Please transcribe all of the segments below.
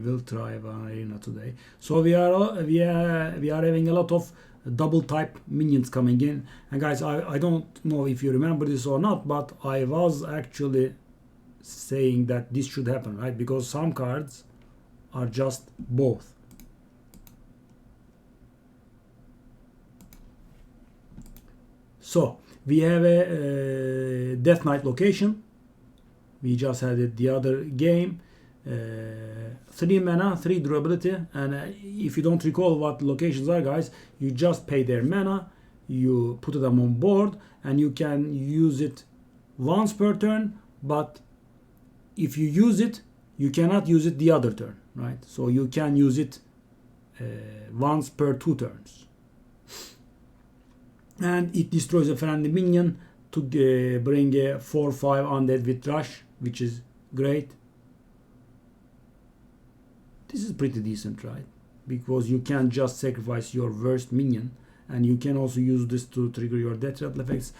We'll try one arena today. So we are having a lot of double type minions coming in. And guys, I don't know if you remember this or not, but I was actually saying that this should happen, right? Because some cards are just both. So we have a Death Knight location. We just had it the other game. 3 mana, 3 durability, and if you don't recall what locations are, guys, you just pay their mana, you put them on board, and you can use it once per turn, but if you use it, you cannot use it the other turn, right? So you can use it once per 2 turns. And it destroys a friendly minion to bring a 4/5 undead with rush, which is great. This is pretty decent, right? Because you can't just sacrifice your worst minion, and you can also use this to trigger your death rattle effects.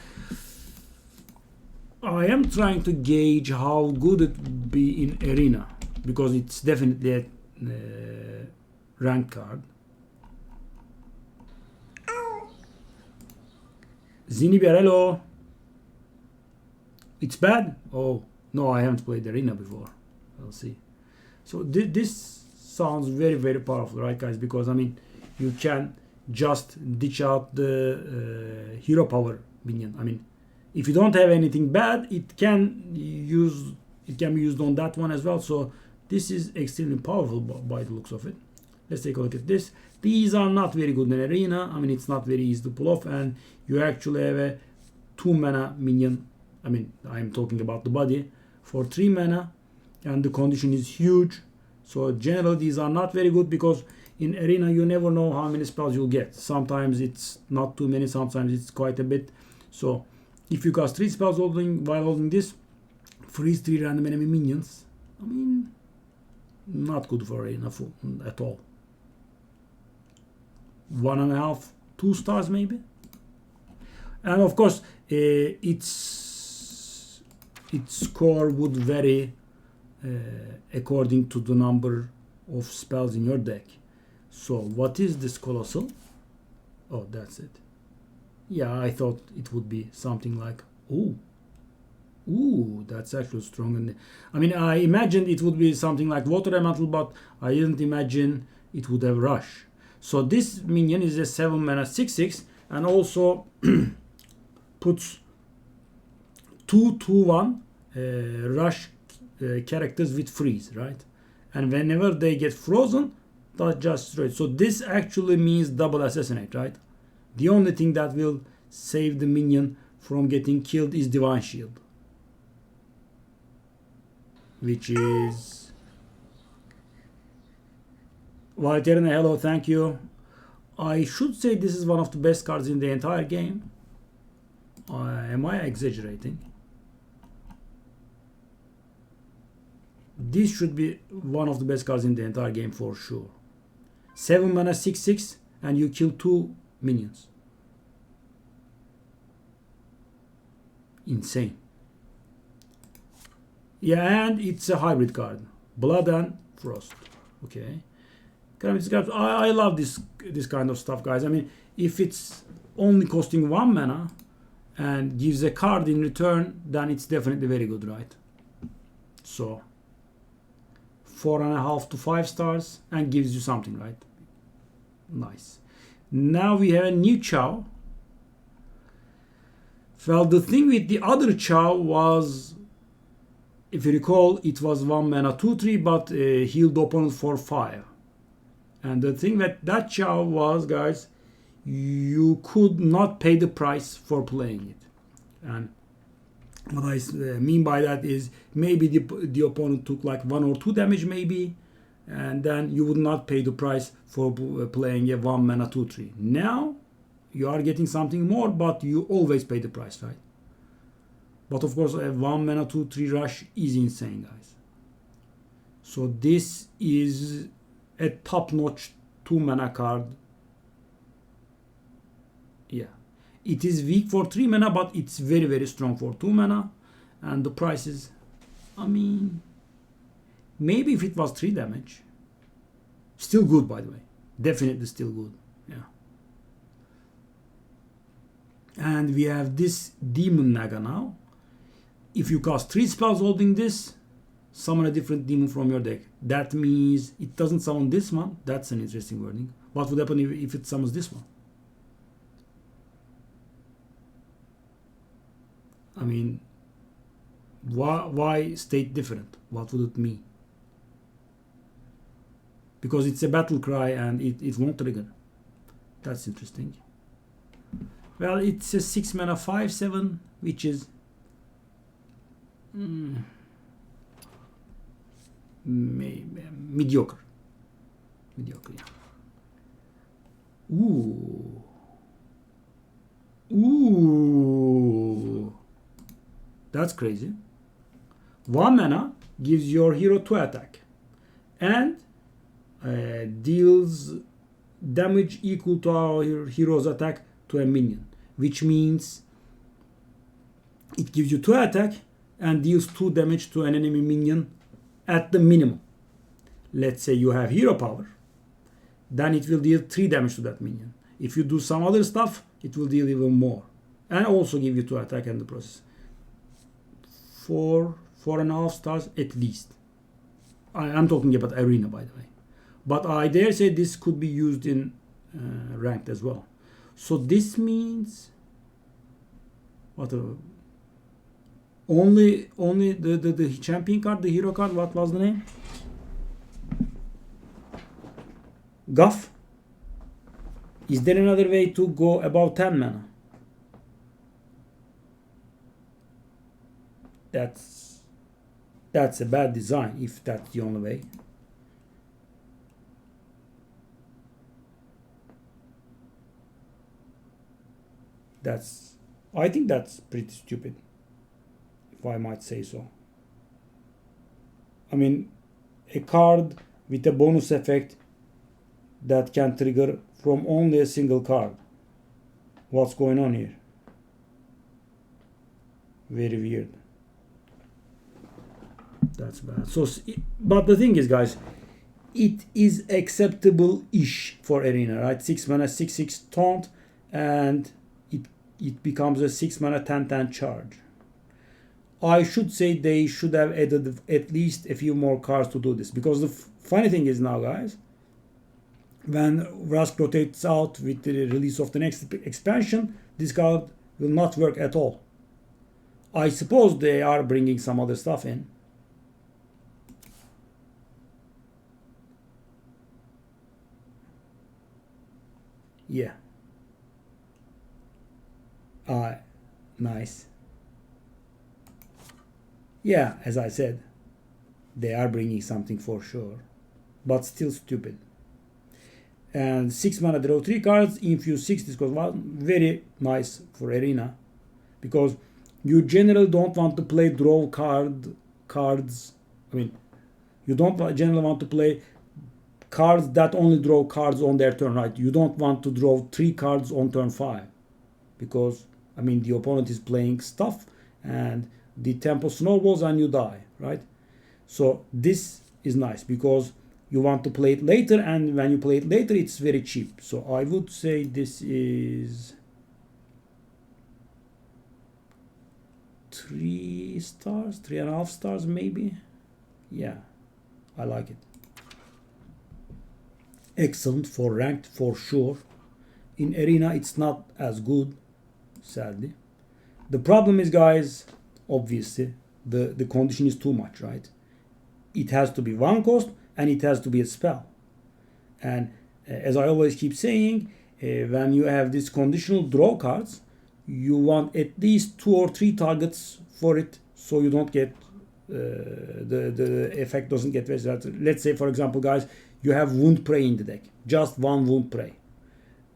I am trying to gauge how good it would be in arena, because it's definitely a ranked card. Ziniber, hello. It's bad? Oh, no, I haven't played arena before. We'll see. So this sounds very, very powerful, right, guys? Because I mean, you can just ditch out the hero power minion. I mean, if you don't have anything bad, it can be used on that one as well. So this is extremely powerful by the looks of it. Let's take a look at this. These are not very good in arena. I mean, it's not very easy to pull off, and you actually have a 2 mana minion. I mean, I'm talking about the body for 3 mana, and the condition is huge. So generally these are not very good, because in arena you never know how many spells you'll get. Sometimes it's not too many, sometimes it's quite a bit. So if you cast 3 spells while holding this, freeze 3 random enemy minions, I mean, not good for arena at all. 1.5, 2 stars maybe. And of course its score would vary according to the number of spells in your deck. So what is this colossal? Oh, that's it. Yeah, I thought it would be something like, ooh, that's actually strong. I mean, I imagined it would be something like water elemental, but I didn't imagine it would have rush. So this minion is a 7 mana 6/6, and also puts 2/1 rush characters with freeze, right? And whenever they get frozen, that just destroys. So this actually means double assassinate, right? The only thing that will save the minion from getting killed is divine shield, which is Valterina, hello, thank you. I should say this is one of the best cards in the entire game. Am I exaggerating? This should be one of the best cards in the entire game for sure. 7 mana 6/6, and you kill 2 minions. Insane. Yeah, and it's a hybrid card. Blood and Frost. Okay. I love this kind of stuff, guys. I mean, if it's only costing 1 mana and gives a card in return, then it's definitely very good, right? So 4.5 to 5 stars, and gives you something, right? Nice. Now we have a new Chow. Well, the thing with the other Chow was, if you recall, it was 1 mana 2/3, but healed opponent for 5. And the thing with that Chow was, guys, you could not pay the price for playing it. And what I mean by that is, maybe the opponent took like 1 or 2 damage maybe, and then you would not pay the price for playing a 1 mana 2/3. Now you are getting something more, but you always pay the price, right? But of course a 1 mana 2/3 rush is insane, guys. So this is a top-notch 2 mana card. Yeah, it is weak for 3 mana, but it's very, very strong for 2 mana. And the price is, I mean, maybe if it was 3 damage, Still good, by the way. Definitely still good. Yeah. And we have this Demon Naga now. If you cast 3 spells holding this, summon a different demon from your deck. That means it doesn't summon this one. That's an interesting wording. What would happen if it summons this one? I mean, why state different? What would it mean? Because it's a battle cry and it won't trigger. That's interesting. Well, it's a 6 mana 5/7, which is mediocre. Mediocre, yeah. Ooh. That's crazy. 1 mana gives your hero 2 attack and deals damage equal to our hero's attack to a minion, which means it gives you 2 attack and deals 2 damage to an enemy minion at the minimum. Let's say you have hero power, then it will deal 3 damage to that minion. If you do some other stuff, it will deal even more and also give you 2 attack in the process. 4.5 stars at least. I'm talking about arena, by the way, but I dare say this could be used in ranked as well. So this means what? Only the champion card, the hero card. What was the name? Guff. Is there another way to go above 10 mana? That's a bad design if that's the only way. I think that's pretty stupid, if I might say so. I mean, a card with a bonus effect that can trigger from only a single card. What's going on here? Very weird. That's bad. So, but the thing is, guys, it is acceptable-ish for arena, right? 6 mana, 6/6 taunt, and it becomes a 6 mana 10/10 charge. I should say they should have added at least a few more cards to do this, because the funny thing is now, guys, when Rask rotates out with the release of the next expansion, this card will not work at all. I suppose they are bringing some other stuff in. Yeah. Nice. Yeah, as I said, they are bringing something for sure, but still stupid. And 6 mana, draw 3 cards, infuse 6, discard 1. Very nice for arena, because you generally don't want to play draw cards. I mean, you don't generally want to play cards that only draw cards on their turn, right? You don't want to draw 3 cards on turn 5, because I mean the opponent is playing stuff and the tempo snowballs and you die, right? So this is nice because you want to play it later, and when you play it later it's very cheap. So I would say this is 3 stars, 3.5 stars maybe. Yeah, I like it. Excellent for ranked for sure. In arena it's not as good, sadly. The problem is, guys, obviously the condition is too much, right? It has to be 1 cost and it has to be a spell. And as I always keep saying, when you have these conditional draw cards, you want at least 2 or 3 targets for it, so you don't get the effect doesn't get wasted. Let's say, for example, guys, you have Wound Prey in the deck, just 1 Wound Prey,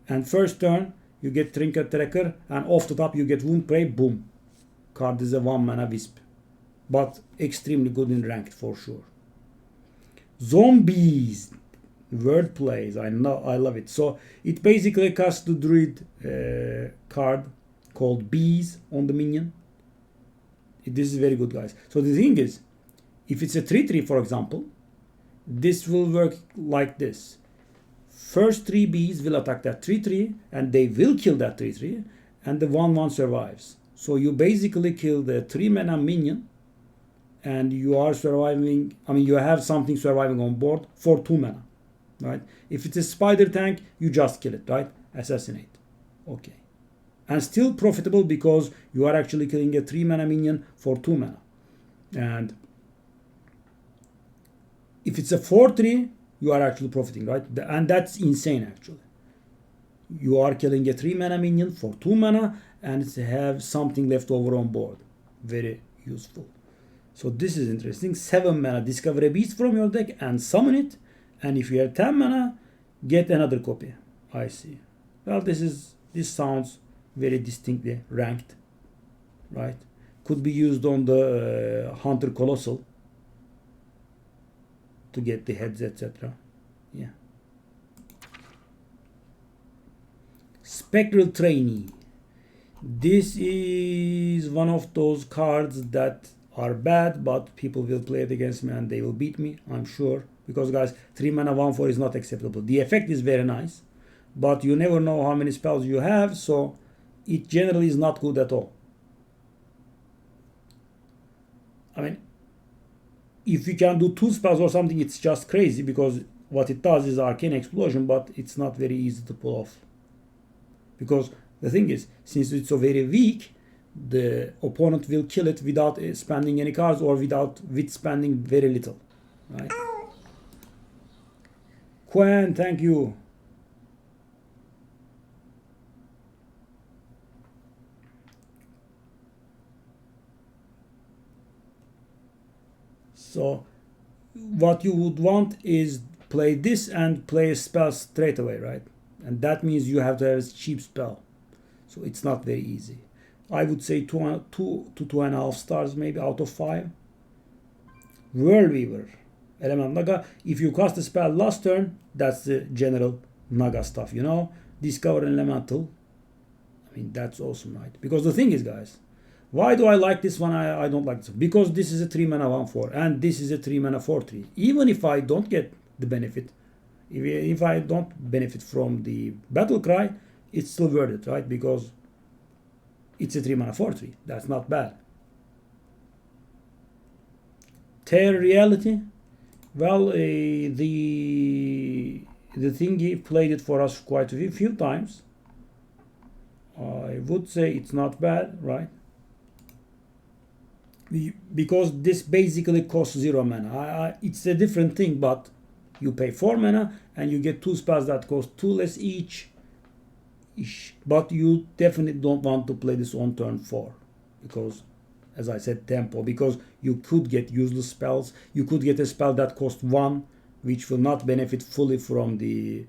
and first turn you get Trinket Tracker, and off the top you get Wound Prey. Boom, card is a 1 mana wisp, but extremely good in ranked for sure. Zombies, word plays, I know, I love it. So it basically casts the druid card called Bees on the minion. This is very good, guys. So the thing is, if it's a 3/3, for example, this will work like this. First 3 bees will attack that 3/3 and they will kill that 3/3 and the 1/1 survives. So you basically kill the 3 mana minion and you are surviving, I mean you have something surviving on board for 2 mana, right? If it's a spider tank, you just kill it, right? Assassinate. Okay. And still profitable because you are actually killing a 3 mana minion for 2 mana. And if it's a 4/3, you are actually profiting, right? And that's insane actually. You are killing a 3 mana minion for 2 mana and have something left over on board. Very useful. So this is interesting. 7 mana, discover a beast from your deck and summon it. And if you have 10 mana, get another copy. I see. Well, this sounds very distinctly ranked, right? Could be used on the Hunter Colossal to get the heads, etc. Yeah. Spectral Trainee. This is one of those cards that are bad, but people will play it against me and they will beat me, I'm sure. Because guys, 3 mana 1/4 is not acceptable. The effect is very nice, but you never know how many spells you have, so it generally is not good at all. I mean, if you can do 2 spells or something, it's just crazy because what it does is Arcane Explosion, but it's not very easy to pull off. Because the thing is, since it's so very weak, the opponent will kill it without spending any cards or with spending very little, right? Quen, thank you. So what you would want is play this and play a spell straight away, right? And that means you have to have a cheap spell. So it's not very easy. I would say 2 to 2.5 stars maybe out of 5. Whirlweaver. Element Naga. If you cast a spell last turn, that's the general Naga stuff, you know? Discover an elemental. I mean, that's awesome, right? Because the thing is, guys, why do I like this one? I don't like this one. Because this is a 3 mana 1/4 and this is a 3 mana 4/3. Even if I don't get the benefit, if I don't benefit from the battle cry, it's still worth it, right? Because it's a 3 mana 4/3. That's not bad. Tear Reality. Well, the thingy played it for us quite a few times. I would say it's not bad, right? Because this basically costs 0 mana. It's a different thing, but you pay 4 mana and you get 2 spells that cost 2 less each. But you definitely don't want to play this on turn 4 because, as I said, tempo, because you could get useless spells. You could get a spell that costs 1, which will not benefit fully from the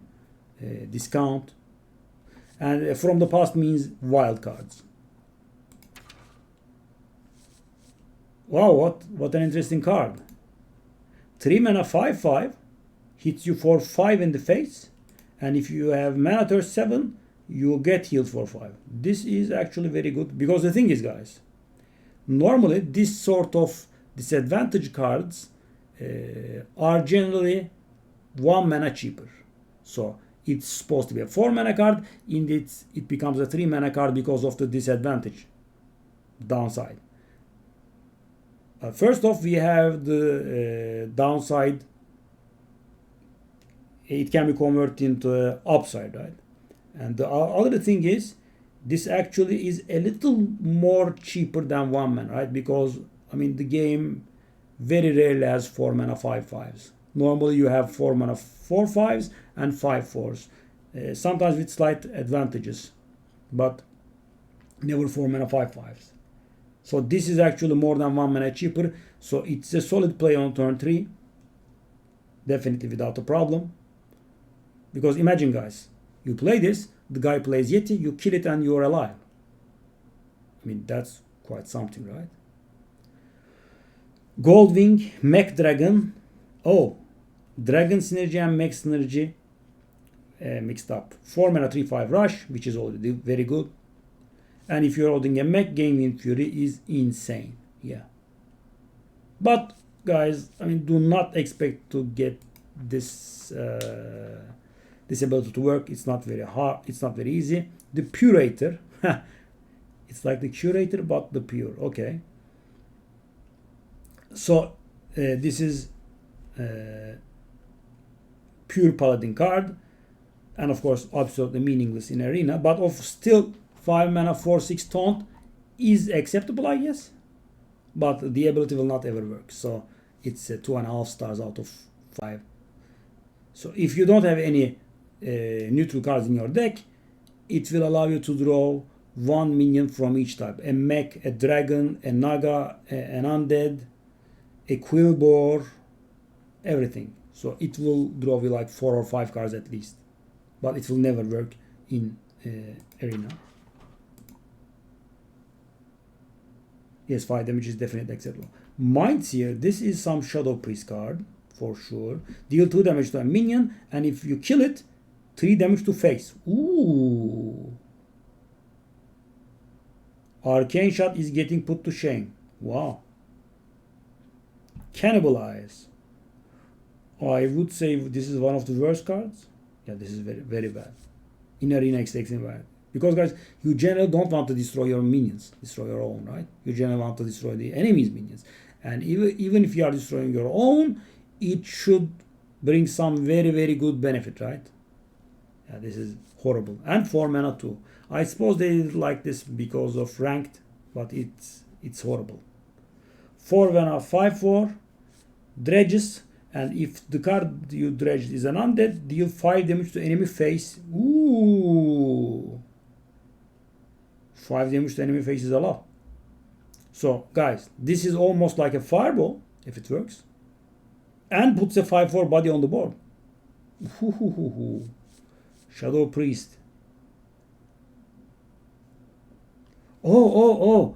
discount. And from the past means wild cards. Wow, what an interesting card. 3 mana 5/5 hits you for 5 in the face, and if you have mana thirst 7, you get healed for 5. This is actually very good because the thing is, guys, normally this sort of disadvantage cards are generally 1 mana cheaper. So it's supposed to be a 4 mana card, indeed it becomes a 3 mana card because of the disadvantage downside. First off, we have the downside. It can be converted into upside, right? And the other thing is, this actually is a little more cheaper than 1 mana, right? Because, I mean, the game very rarely has 4 mana 5/5s. Normally you have 4 mana 4/5s and 5/4s. Sometimes with slight advantages, but never 4 mana 5/5s. So this is actually more than 1 mana cheaper. So it's a solid play on turn 3. Definitely without a problem. Because imagine, guys, you play this, the guy plays Yeti, you kill it and you're alive. I mean, that's quite something, right? Goldwing, Mech Dragon. Oh, Dragon Synergy and Mech Synergy mixed up. 4 mana 3/5 rush, which is already very good. And if you're holding a mech, Gaming Fury is insane. Yeah. But, guys, I mean, do not expect to get this this ability to work. It's not very hard. It's not very easy. The Purator. It's like the Curator, but the pure. Okay. So this is pure Paladin card, and of course absolutely meaningless in Arena, but of still 5 mana 4/6 taunt is acceptable, I guess. But the ability will not ever work. So it's 2.5 stars out of 5. So if you don't have any neutral cards in your deck, it will allow you to draw 1 minion from each type. A mech, a dragon, a naga, an undead, a quillboar, everything. So it will draw you like 4 or 5 cards at least. But it will never work in Arena. Yes, 5 damage is definitely acceptable. Mindseer, this is some Shadow Priest card for sure. Deal 2 damage to a minion, and if you kill it, 3 damage to face. Ooh. Arcane Shot is getting put to shame. Wow. Cannibalize. I would say this is one of the worst cards. Yeah, this is very, very bad. In Arena X environment. Because guys, you generally don't want to destroy your minions. Destroy your own, right? You generally want to destroy the enemy's minions. And even if you are destroying your own, it should bring some very, very good benefit, right? Yeah, this is horrible. And 4 mana too. I suppose they did like this because of ranked, but it's horrible. 4 mana 5/4 dredges, and if the card you dredged is an undead, deal 5 damage to enemy face. Ooh. 5 damage to enemy face is a lot. So guys, this is almost like a fireball if it works. And puts a 5/4 body on the board. Shadow Priest. Oh.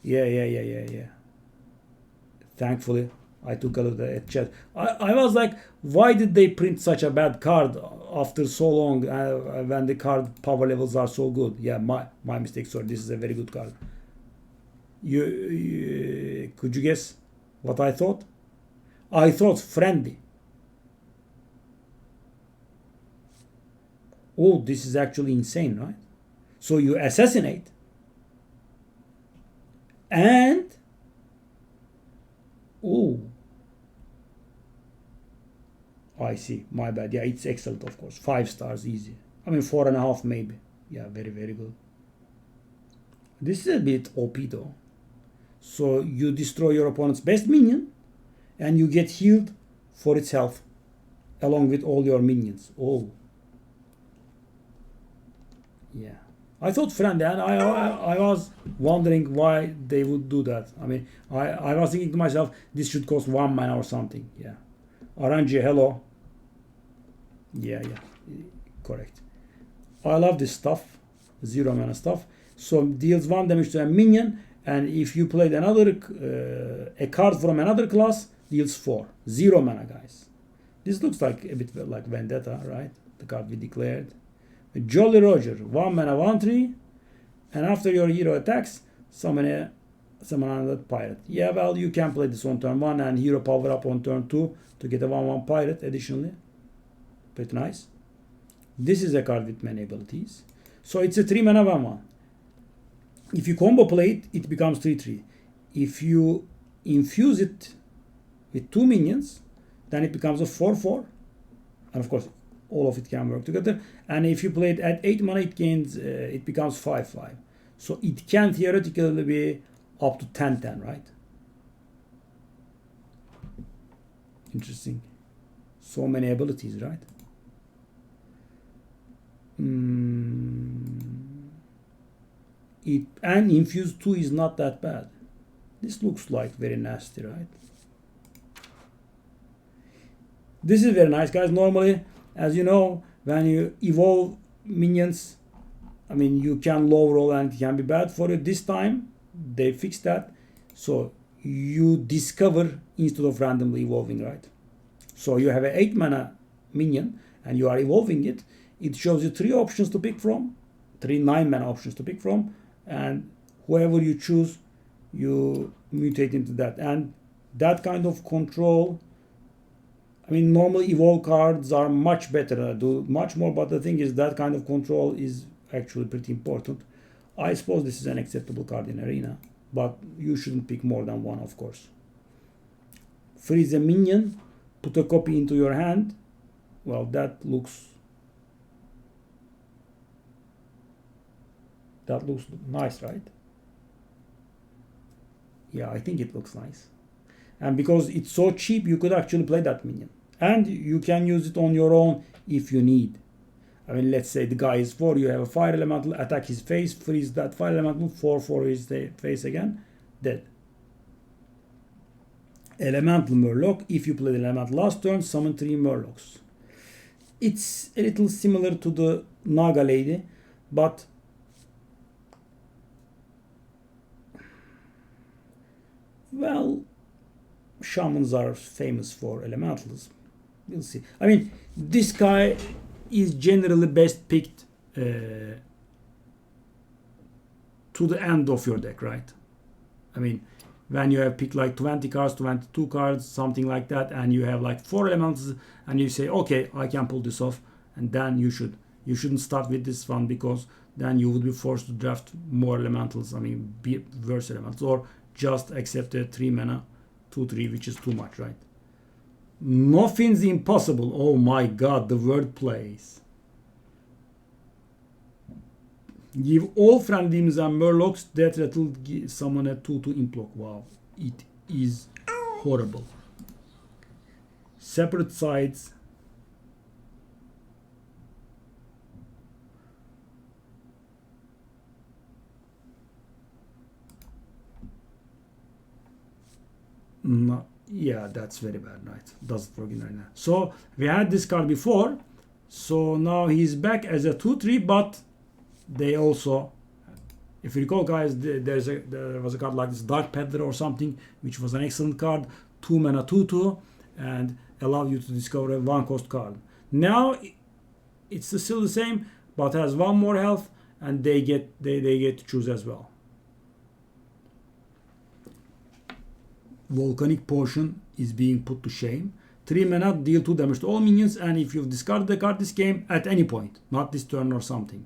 Yeah. Thankfully, I took a look at chat. I was like, why did they print such a bad card after so long when the card power levels are so good? Yeah, my mistake. Sorry, this is a very good card. You could you guess what I thought? I thought friendly. Oh, this is actually insane, right? So you assassinate and oh, I see. My bad. Yeah, it's excellent, of course. 5 stars, easy. I mean, 4.5 maybe. Yeah, very, very good. This is a bit OP though. So you destroy your opponent's best minion, and you get healed for its health, along with all your minions. Oh. Yeah. I thought friendly, and I was wondering why they would do that. I mean, I was thinking to myself, this should cost 1 mana or something. Yeah. RNG, hello. Yeah. Correct. I love this stuff. 0 mana stuff. So deals 1 damage to a minion, and if you played another a card from another class, deals 4. 0 mana, guys. This looks like a bit like Vendetta, right? The card we declared. Jolly Roger, 1 mana 1/3, and after your hero attacks, summon another pirate. Yeah, well, you can play this on turn 1 and hero power up on turn 2 to get a 1/1 pirate additionally. Pretty nice. This is a card with many abilities. So it's a 3 mana 1/1. If you combo play it, it becomes 3/3. If you infuse it with 2 minions, then it becomes a 4/4. And of course, all of it can work together. And if you play it at 8 mana, it becomes 5/5. So it can theoretically be up to 10/10, right? Interesting. So many abilities, right? And infuse 2 is not that bad. This looks like very nasty, right? This is very nice, guys. Normally, as you know, when you evolve minions, I mean, you can low roll and it can be bad for you. This time, they fixed that. So you discover instead of randomly evolving, right? So you have an 8 mana minion and you are evolving it. It shows you 3 options to pick from, 3 9 mana options to pick from, and whoever you choose, you mutate into that. And that kind of control. I mean, normally evolve cards are much better, do much more, but the thing is that kind of control is actually pretty important. I suppose this is an acceptable card in Arena, but you shouldn't pick more than one, of course. Freeze a minion, put a copy into your hand. Well, that looks nice, right? Yeah, I think it looks nice. And because it's so cheap, you could actually play that minion. And you can use it on your own if you need. I mean, let's say the guy is 4, you have a fire elemental, attack his face, freeze that fire elemental, 4 for his face again, dead. Elemental Murloc, if you play the elemental last turn, summon 3 Murlocs. It's a little similar to the Naga Lady, but well, shamans are famous for elementals. We'll see. I mean, this guy is generally best picked to the end of your deck, right? I mean, when you have picked like 20 cards, 22 cards, something like that, and you have like 4 elementals, and you say, okay, I can pull this off, and then you shouldn't start with this one, because then you would be forced to draft more elementals. I mean, worse elementals, or just accept a 3 mana 2/3, which is too much, right? Nothing's impossible. Oh my god, the word plays. Give all friend demons and murlocs that will summon a 2/2 implock. Wow, it is horrible. Separate sides. No, yeah, that's very bad, right? Doesn't work in right now. So we had this card before, so now he's back as a 2/3, but they also, if you recall, guys, there was a card like this, Dark Peddler or something, which was an excellent card, 2 mana 2/2, and allowed you to discover a 1-cost card. Now it's still the same, but has 1 more health, and they get to choose as well. Volcanic Potion is being put to shame. 3 mana, deal 2 damage to all minions, and if you've discarded a card this game at any point, not this turn or something,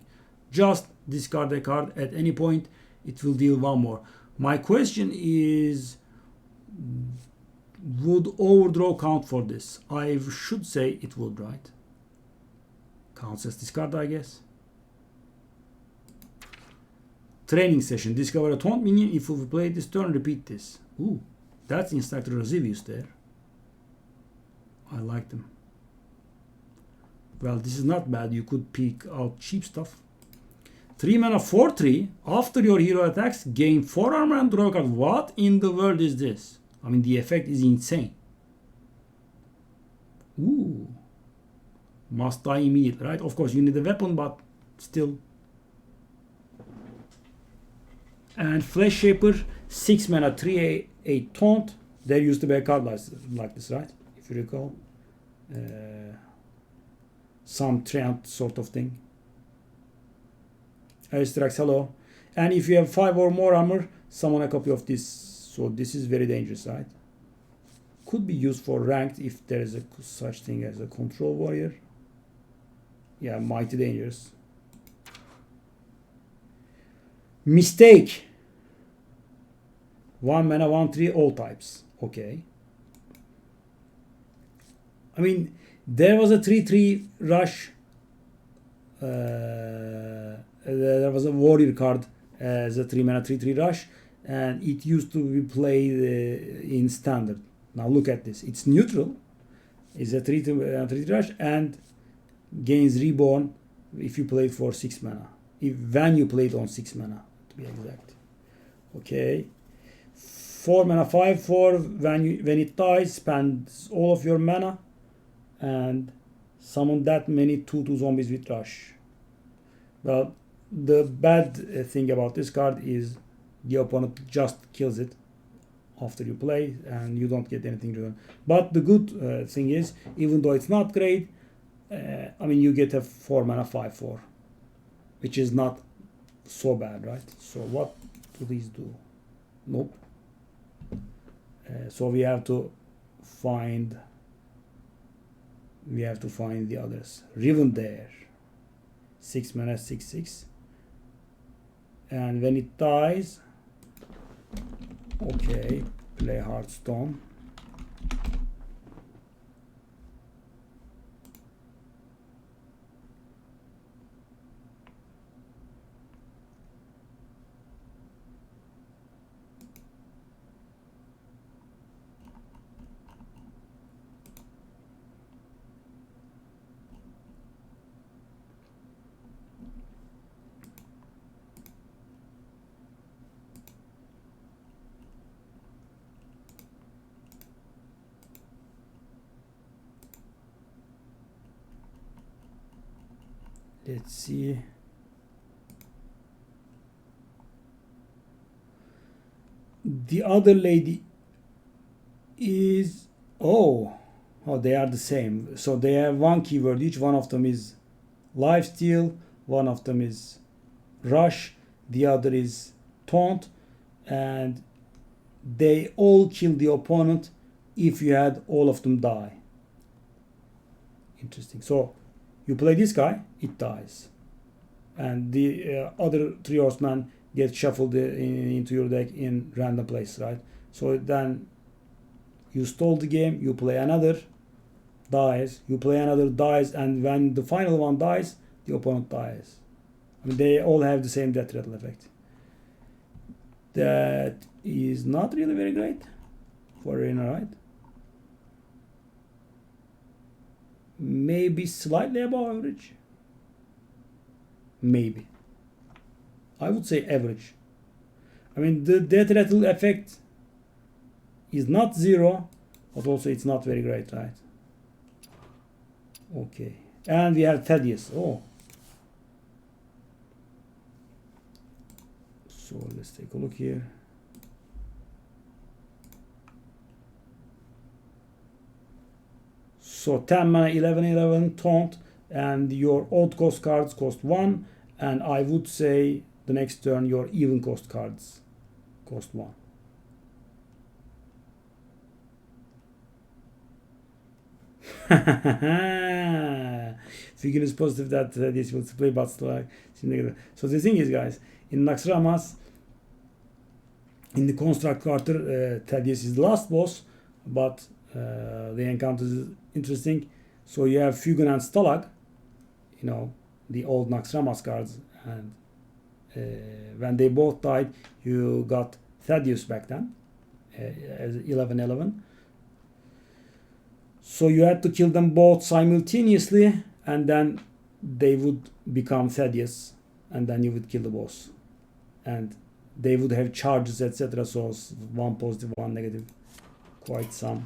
just discard a card at any point, it will deal 1 more. My question is, would Overdraw count for this? I should say it would, right? Counts as discard, I guess. Training Session. Discover a taunt minion. If you play this turn, repeat this. Ooh. That's Instructor Rosivius there. I like them. Well, this is not bad. You could pick out cheap stuff. 3 mana 4/3. After your hero attacks, gain 4 armor and draw a card. What in the world is this? I mean, the effect is insane. Ooh. Must die immediately, right? Of course, you need a weapon, but still. And Flesh Shaper, 6 mana 3/8 taunt. There used to be a card like this, right? If you recall. Some treant sort of thing. Aristrax, hello. And if you have 5 or more armor, summon a copy of this. So this is very dangerous, right? Could be used for ranked if there is such thing as a control warrior. Yeah, mighty dangerous. Mistake. 1 mana 1/3 all types. Okay. I mean, there was a 3/3 rush. There was a warrior card as a 3 mana 3/3 rush, and it used to be played in standard. Now look at this. It's neutral. It's a 3/3 rush and gains reborn if you play it for 6 mana. When you play it on 6 mana, to be exact. Okay. 4 mana 5/4. When it dies, spends all of your mana and summon that many 2/2 zombies with rush. Well, the bad thing about this card is the opponent just kills it after you play and you don't get anything return. But the good thing is, even though it's not great, I mean, you get a 4 mana 5/4, which is not so bad, right? So what do these do? Nope. So we have to find the others. Riven there, 6 mana, 6/6, and when it dies, okay, play Hearthstone. Let's see. The other lady is they are the same. So they have one keyword each. One of them is lifesteal, one of them is rush, the other is taunt, and they all kill the opponent if you had all of them die. Interesting. So you play this guy, it dies, and the other three horsemen get shuffled into your deck in random place, right? So then you stall the game, you play another, dies, you play another, dies, and when the final one dies, the opponent dies. I mean, they all have the same death rattle effect. That is not really very great for arena, right? Maybe slightly above average. Maybe. I would say average. I mean, the death rattle effect is not zero, but also it's not very great, right? Okay. And we have Thaddeus. Oh. So let's take a look here. So 10 mana, 11/11 taunt, and your odd cost cards cost 1, and I would say the next turn your even cost cards cost 1. Figure is positive that this will play, but still negative. So the thing is, guys, in Naxxramas, in the construct quarter, Thaddeus is the last boss, but the encounter is interesting. So you have Fugen and Stalag, you know, the old Naxxramas cards, and when they both died, you got Thaddeus back then as 11/11. So you had to kill them both simultaneously, and then they would become Thaddeus, and then you would kill the boss, and they would have charges, etc. So one positive, one negative, quite some